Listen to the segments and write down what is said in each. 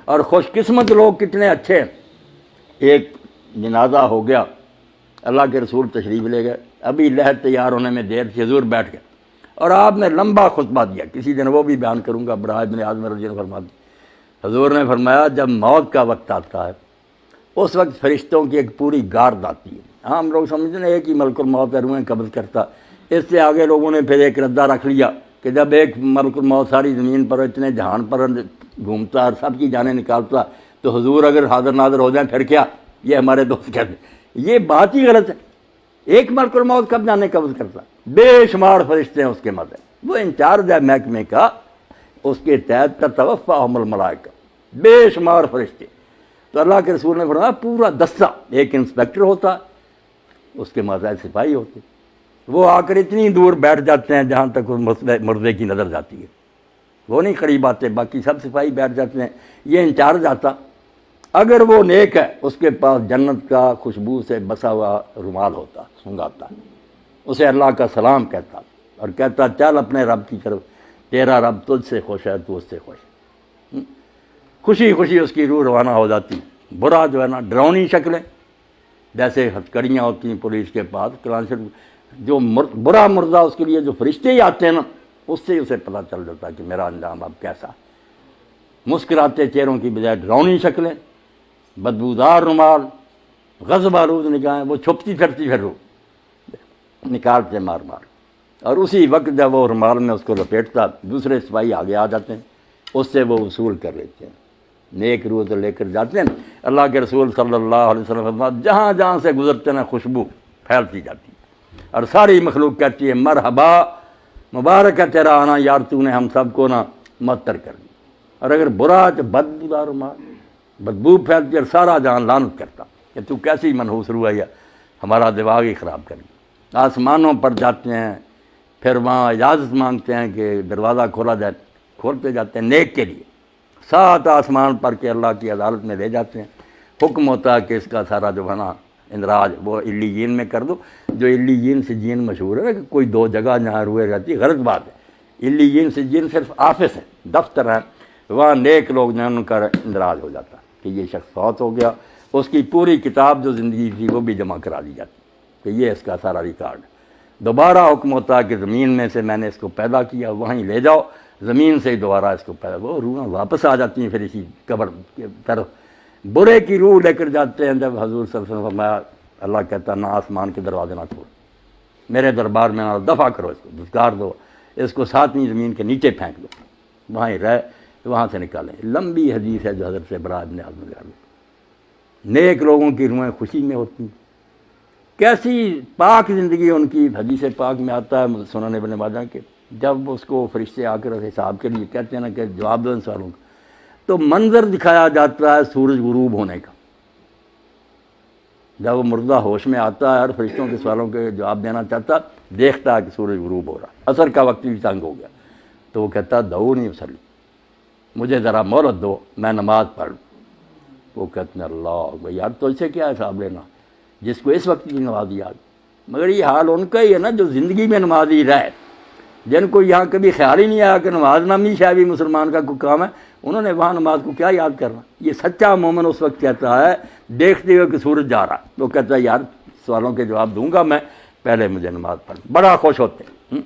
اور خوش قسمت لوگ کتنے اچھے ہیں. ایک جنازہ ہو گیا، اللہ کے رسول تشریف لے گئے، ابھی لحد تیار ہونے میں دیر تھی، حضور بیٹھ گئے اور آپ نے لمبا خطبہ دیا. کسی دن وہ بھی بیان کروں گا. برائے ابن عازم رضی اللہ عنہ فرماتے حضور نے فرمایا جب موت کا وقت آتا ہے اس وقت فرشتوں کی ایک پوری گارد آتی ہے. عام لوگ سمجھتے ہیں ایک ہی ملک الموت ہے روحیں قبض کرتا. اس سے آگے لوگوں نے پھر ایک ردہ رکھ لیا کہ جب ایک ملک الموت ساری زمین پر اتنے جہان پر گھومتا اور سب کی جانیں نکالتا تو حضور اگر حاضر ناظر ہو جائیں پھر کیا؟ یہ ہمارے دوست کہتے ہیں یہ بات ہی غلط ہے. ایک ملک الموت کب جانے قبض کرتا؟ بے شمار فرشتے ہیں اس کے مدد، وہ انچارج ہے محکمے کا، اس کے تحت تتوفاہم الملائکہ، بے شمار فرشتے. تو اللہ کے رسول نے فرمایا پورا دستہ، ایک انسپیکٹر ہوتا اس کے ماتحت سپاہی ہوتے، وہ آ کر اتنی دور بیٹھ جاتے ہیں جہاں تک اس مردے کی نظر جاتی ہے، وہ نہیں قریب آتے، باقی سب سپاہی بیٹھ جاتے ہیں. یہ انچارج آتا، اگر وہ نیک ہے اس کے پاس جنت کا خوشبو سے بسا ہوا رومال ہوتا، سنگھاتا، اسے اللہ کا سلام کہتا اور کہتا چل اپنے رب کی طرف، تیرا رب تجھ سے خوش ہے، تو اس سے خوش ہے. خوشی خوشی اس کی روح روانہ ہو جاتی. برا جو ہے نا ڈراؤنی شکلیں جیسے ہتھکڑیاں ہوتی ہیں پولیس کے پاس، جو برا مردہ اس کے لیے جو فرشتے ہی آتے ہیں نا اس سے اسے پتہ چل جاتا ہے کہ میرا انجام اب کیسا. مسکراتے چہروں کی بجائے ڈراؤنی شکلیں، بدبودار رومال، غضب آلود نگاہیں، وہ چھپتی پھرتی پھر روح نکالتے مار مار. اور اسی وقت جب وہ رومال میں اس کو لپیٹتا دوسرے سپاہی آگے آ جاتے ہیں، اس سے وہ وصول کر لیتے ہیں. نیک روح تو لے کر جاتے ہیں. اللہ کے رسول صلی اللہ علیہ وسلم جہاں جہاں سے گزرتے ہیں خوشبو پھیلتی جاتی ہے اور ساری مخلوق کہتی ہے مرحبا، مبارک ہے تیرا آنا یار، تو نے ہم سب کو نا معطر کر دیا. اور اگر برا تو بدبودار رومال، بدبو پھیلتی اور سارا جہان لعنت کرتا کہ تو کیسی منحوس روح ہے، ہمارا دماغ ہی خراب کر دیا. آسمانوں پر جاتے ہیں، پھر وہاں اجازت مانگتے ہیں کہ دروازہ کھولا جائے، کھولتے جاتے ہیں نیک کے لیے. 7 آسمان پر کے اللہ کی عدالت میں لے جاتے ہیں. حکم ہوتا ہے کہ اس کا سارا جو ہے نا اندراج وہ علیین میں کر دو. جو علیین سجین مشہور ہے کہ کوئی 2 جگہ جہاں روئے رہتی ہے، غلط بات ہے. علیین سجین صرف آفس ہے، دفتر ہے، وہاں نیک لوگ جو ان کا اندراج ہو جاتا کہ یہ شخص فوت ہو گیا، اس کی پوری کتاب جو زندگی تھی وہ بھی جمع کرا دی جاتی کہ یہ اس کا سارا ریکارڈ ہے. دوبارہ حکم ہوتا ہے کہ زمین میں سے میں نے اس کو پیدا کیا، وہیں لے جاؤ، زمین سے ہی دوبارہ اس کو پیدا، وہ روحیں واپس آ جاتی ہیں پھر اسی قبر کی طرف. برے کی روح لے کر جاتے ہیں. جب حضور صلی اللہ علیہ وسلم فرمایا، اللہ کہتا نہ آسمان کے دروازے نہ کھول، میرے دربار میں نہ دفع کرو، اس کو دھتکار دو، اس کو 7ویں زمین کے نیچے پھینک دو، وہاں ہی رہ، وہاں سے نکالیں. لمبی حدیث ہے جو حضرت سے برائے ابن عازم نے. نیک لوگوں کی روحیں خوشی میں ہوتی ہیں، کیسی پاک زندگی ان کی. حدیث پاک میں آتا ہے سنن ابن ماجہ کہ جب اس کو فرشتے آ کر حساب کے لیے کہتے ہیں نا کہ جواب دو ان سوالوں کا، تو منظر دکھایا جاتا ہے سورج غروب ہونے کا. جب وہ مردہ ہوش میں آتا ہے اور فرشتوں کے سوالوں کے جواب دینا چاہتا، دیکھتا ہے کہ سورج غروب ہو رہا ہے، عصر کا وقت بھی تنگ ہو گیا، تو وہ کہتا دعو نہیں اسلی، مجھے ذرا مہلت دو، میں نماز پڑھ لوں. وہ کہتے ہیں اللہ یار تو اسے کیا حساب لینا جس کو اس وقت کی نمازی یاد. مگر یہ حال ان کا ہی ہے نا جو زندگی میں نمازی رہے، جن کو یہاں کبھی خیال ہی نہیں آیا کہ نماز نامی شاید بھی مسلمان کا کوئی کام ہے، انہوں نے وہاں نماز کو کیا یاد کرنا. یہ سچا مومن اس وقت کہتا ہے دیکھتے ہوئے کہ سورج جا رہا، وہ کہتا ہے یار سوالوں کے جواب دوں گا میں، پہلے مجھے نماز پڑھ. بڑا خوش ہوتے ہیں.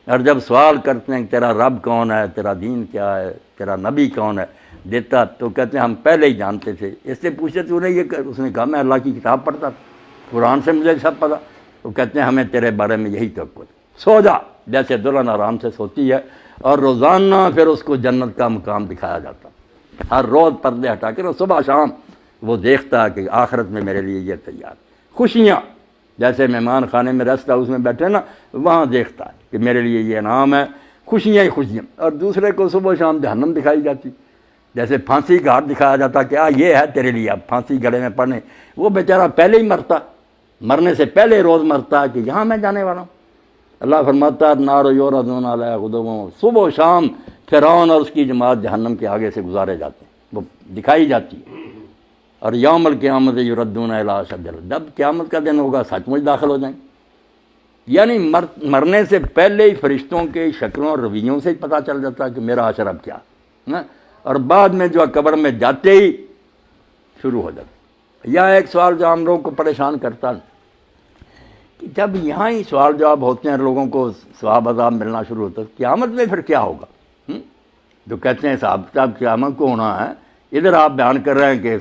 اور جب سوال کرتے ہیں کہ تیرا رب کون ہے، تیرا دین کیا ہے، تیرا نبی کون ہے، دیتا تو کہتے ہیں ہم پہلے ہی جانتے تھے. اس سے پوچھتے تو انہیں یہ، اس نے کہا میں اللہ کی کتاب پڑھتا تھا، قرآن سے مجھے سب پتہ. تو کہتے ہیں ہمیں تیرے بارے میں یہی توقع، سو جا، جیسے دلہن آرام سے سوتی ہے. اور روزانہ پھر اس کو جنت کا مقام دکھایا جاتا، ہر روز پردے ہٹا کر صبح شام وہ دیکھتا ہے کہ آخرت میں میرے لیے یہ تیار. خوشیاں جیسے مہمان خانے میں ریسٹ ہاؤس میں بیٹھے نا، وہاں دیکھتا ہے کہ میرے لیے یہ انعام ہے، خوشیاں ہی خوشیاں. اور دوسرے کو صبح شام جہنم دکھائی جاتی، جیسے پھانسی گھاٹ دکھایا جاتا کہ یہ ہے تیرے لیے اب پھانسی گلے میں پڑنے. وہ بیچارہ پہلے ہی مرتا، مرنے سے پہلے روز مرتا کہ یہاں میں جانے والا ہوں. اللہ فرماتا ہے نار یعرضون علیہا غدوا، صبح و شام فرعون اور اس کی جماعت جہنم کے آگے سے گزارے جاتے ہیں، وہ دکھائی جاتی ہے. اور یوم القیامت یردون الی اشد العذاب، جب قیامت کا دن ہوگا سچ مچ داخل ہو جائیں. یعنی مرنے سے پہلے ہی فرشتوں کے شکلوں اور رویوں سے ہی پتہ چل جاتا ہے کہ میرا حشر اب کیا ہے. اور بعد میں جو قبر میں جاتے ہی شروع ہو جاتا۔ یہاں ایک سوال جو ہم لوگوں کو پریشان کرتا ہے کہ جب یہاں ہی سوال جواب ہوتے ہیں، لوگوں کو ثواب عذاب ملنا شروع ہوتا ہے، قیامت میں پھر کیا ہوگا؟ جو کہتے ہیں حساب کتاب قیامت کو ہونا ہے، ادھر آپ بیان کر رہے ہیں کہ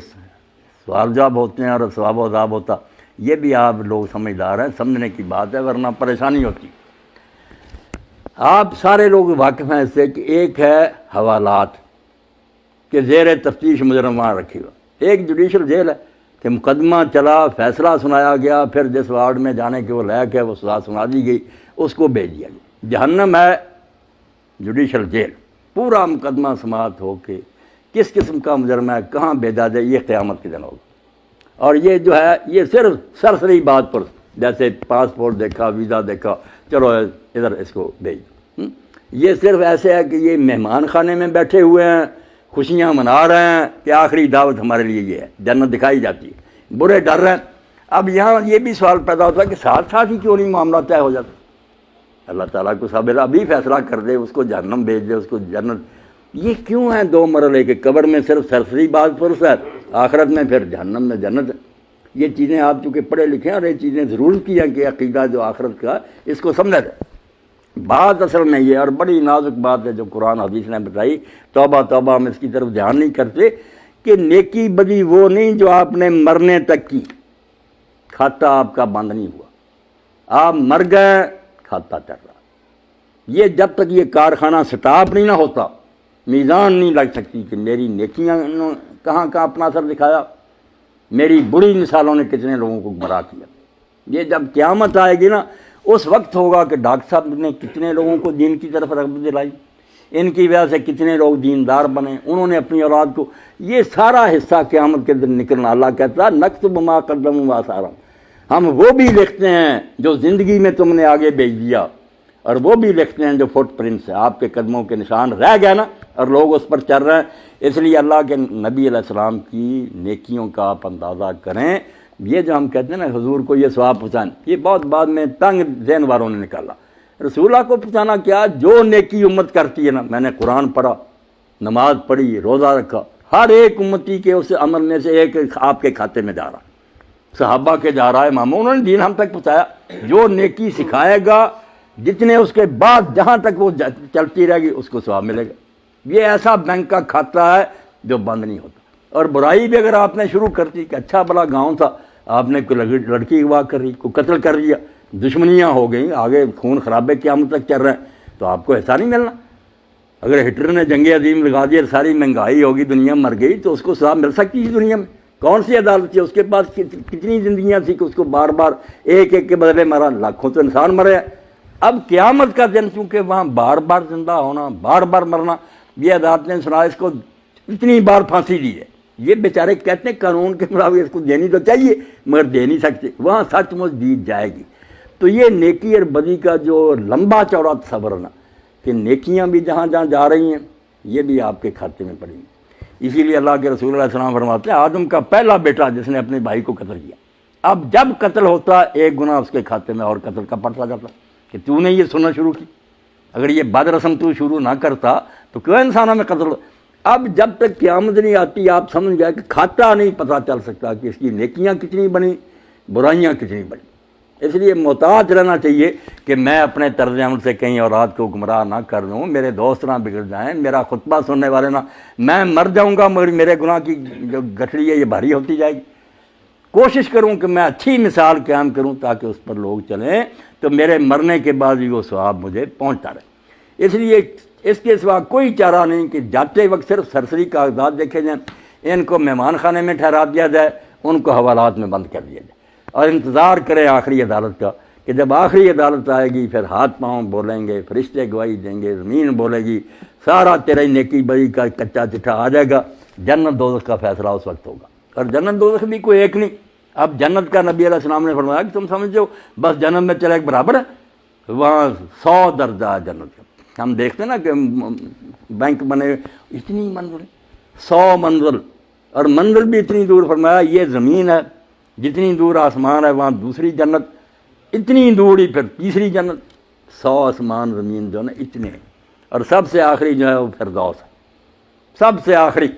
سوال جواب ہوتے ہیں اور ثواب و عذاب ہوتا، یہ بھی آپ لوگ سمجھدار ہیں، سمجھنے کی بات ہے، ورنہ پریشانی ہوتی۔ آپ سارے لوگ واقف ہیں اس سے کہ ایک ہے حوالات کہ زیر تفتیش مجرم وہاں رکھی ہوا، ایک جوڈیشل جیل ہے کہ مقدمہ چلا، فیصلہ سنایا گیا، پھر جس وارڈ میں جانے کے وہ لائق ہے وہ سزا سنا دی گئی، اس کو بھیج دیا گیا۔ جہنم ہے جوڈیشل جیل، پورا مقدمہ سماعت ہو کے کس قسم کا مجرم ہے کہاں بھیجا جائے، یہ قیامت کے دن ہوگا۔ اور یہ جو ہے یہ صرف سرسری بات پر، جیسے پاسپورٹ دیکھا، ویزا دیکھا، چلو ادھر اس کو بھیج دو، یہ صرف ایسے ہے کہ یہ مہمان خانے میں بیٹھے ہوئے ہیں، خوشیاں منا رہے ہیں کہ آخری دعوت ہمارے لیے یہ ہے، جنت دکھائی جاتی ہے، برے ڈر رہے ہیں۔ اب یہاں یہ بھی سوال پیدا ہوتا ہے کہ ساتھ ساتھ ہی کیوں نہیں معاملہ طے ہو جاتا؟ اللہ تعالیٰ کو صبر ابھی فیصلہ کر دے، اس کو جہنم بھیج دے، اس کو جنت۔ یہ کیوں ہیں دو مرحلے کے؟ قبر میں صرف سرسری بات پرس ہے، آخرت میں پھر جہنم میں جنت ہے۔ یہ چیزیں آپ چونکہ پڑھے لکھے ہیں اور یہ چیزیں ضرور کی ہیں کہ عقیدہ جو آخرت کا اس کو سمجھا جائے۔ بات اصل میں یہ، اور بڑی نازک بات ہے جو قرآن حدیث نے بتائی، توبہ توبہ ہم اس کی طرف دھیان نہیں کرتے کہ نیکی بدی وہ نہیں جو آپ نے مرنے تک کی، کھاتا آپ کا بند نہیں ہوا، آپ مر گئے کھاتا چل رہا۔ یہ جب تک یہ کارخانہ سٹاپ نہیں نہ ہوتا، میزان نہیں لگ سکتی کہ میری نیکیاں کہاں کہاں اپنا اثر دکھایا، میری بری مثالوں نے کتنے لوگوں کو گمراہ کیا۔ یہ جب قیامت آئے گی نا، اس وقت ہوگا کہ ڈاکٹر صاحب نے کتنے لوگوں کو دین کی طرف رغبت دلائی، ان کی وجہ سے کتنے لوگ دیندار بنے، انہوں نے اپنی اولاد کو، یہ سارا حصہ قیامت کے دن نکلنا۔ اللہ کہتا ہے نکتب ما قدموا وآثارہم، ہم وہ بھی لکھتے ہیں جو زندگی میں تم نے آگے بھیج دیا، اور وہ بھی لکھتے ہیں جو فٹ پرنٹس ہیں، آپ کے قدموں کے نشان رہ گئے نا، اور لوگ اس پر چل رہے ہیں۔ اس لیے اللہ کے نبی علیہ السلام کی نیکیوں کا آپ اندازہ کریں۔ یہ جو ہم کہتے ہیں نا حضور کو یہ ثواب پہنچانا، یہ بہت بعد میں تنگ ذہن والوں نے نکالا۔ رسول اللہ کو پہنچانا کیا؟ جو نیکی امت کرتی ہے نا، میں نے قرآن پڑھا، نماز پڑھی، روزہ رکھا، ہر ایک امتی کے اس عمل میں سے ایک آپ کے کھاتے میں جا رہا، صحابہ کے جا رہا ہے، اماموں، انہوں نے دین ہم تک پہنچایا۔ جو نیکی سکھائے گا، جتنے اس کے بعد جہاں تک وہ چلتی رہے گی اس کو ثواب ملے گا۔ یہ ایسا بینک کا کھاتا ہے جو بند نہیں ہوتا۔ اور برائی بھی اگر آپ نے شروع کر دی کہ اچھا بڑا گاؤں تھا، آپ نے کوئی لڑکی اغوا کر رہی، کوئی قتل کر لیا، دشمنیاں ہو گئیں، آگے خون خرابے قیامت تک چل رہے ہیں، تو آپ کو ایسا نہیں ملنا۔ اگر ہٹلر نے جنگ عظیم لگا دی اور ساری مہنگائی ہوگی، دنیا مر گئی، تو اس کو ثواب مل سکتی ہے دنیا میں؟ کون سی عدالت تھی؟ اس کے پاس کتنی زندگیاں تھیں کہ اس کو بار بار ایک ایک کے بدلے مرا، لاکھوں تو انسان مرے ہیں۔ اب قیامت کا دن چونکہ وہاں بار بار زندہ ہونا، بار بار مرنا، یہ عدالت نے سنا، اس کو اتنی بار پھانسی دی ہے۔ یہ بیچارے کہتے ہیں قانون کے مطابق اس کو دینی تو چاہیے مگر دے نہیں سکتے، وہاں سچ مچ دی جائے گی۔ تو یہ نیکی اور بدی کا جو لمبا چوڑا تصور ہے نا، کہ نیکیاں بھی جہاں جہاں جا رہی ہیں یہ بھی آپ کے کھاتے میں پڑیں گی۔ اسی لیے اللہ کے رسول علیہ السلام فرماتے ہیں آدم کا پہلا بیٹا جس نے اپنے بھائی کو قتل کیا، اب جب قتل ہوتا ایک گناہ اس کے کھاتے میں اور قتل کا پڑتا جاتا کہ تو نے یہ سننا شروع کی۔ اگر یہ بد رسم تو شروع نہ کرتا تو کیوں انسانوں میں قتل؟ اب جب تک قیامت نہیں آتی آپ سمجھ گئے کہ کھاتا نہیں پتہ چل سکتا کہ اس کی نیکیاں کتنی بنی، برائیاں کتنی بنی۔ اس لیے محتاط رہنا چاہیے کہ میں اپنے طرز عمل سے کہیں اولاد کو گمراہ نہ کر دوں، میرے دوست نہ بگڑ جائیں، میرا خطبہ سننے والے نہ، میں مر جاؤں گا مگر میرے گناہ کی جو گٹھڑی ہے یہ بھاری ہوتی جائے گی۔ کوشش کروں کہ میں اچھی مثال قائم کروں تاکہ اس پر لوگ چلیں، تو میرے مرنے کے بعد بھی وہ ثواب مجھے پہنچتا رہے۔ اس لیے اس کے سوا کوئی چارہ نہیں کہ جاتے وقت صرف سرسری کاغذات دیکھے جائیں، ان کو مہمان خانے میں ٹھہرا دیا جائے، ان کو حوالات میں بند کر دیا جائے، اور انتظار کریں آخری عدالت کا کہ جب آخری عدالت آئے گی پھر ہاتھ پاؤں بولیں گے، فرشتے گواہی دیں گے، زمین بولے گی، سارا تیرے نیکی بری کا کچا چٹھا آ جائے گا، جنت دوزخ کا فیصلہ اس وقت ہوگا۔ اور جنت دوزخ بھی کوئی ایک نہیں، اب جنت کا نبی علیہ السلام نے فرمایا کہ تم سمجھو بس جنت میں چلے ایک برابر ہے، وہاں 100 درجہ جنت کا۔ ہم دیکھتے ہیں نا کہ بینک بنے، اتنی منزل، 100 منزل، اور منزل بھی اتنی دور، فرمایا یہ زمین ہے جتنی دور آسمان ہے وہاں دوسری جنت، اتنی دور ہی پھر تیسری جنت، 100 آسمان زمین جو ہے نا اتنے ہیں، اور سب سے آخری جو ہے وہ فردوس ہے، سب سے آخری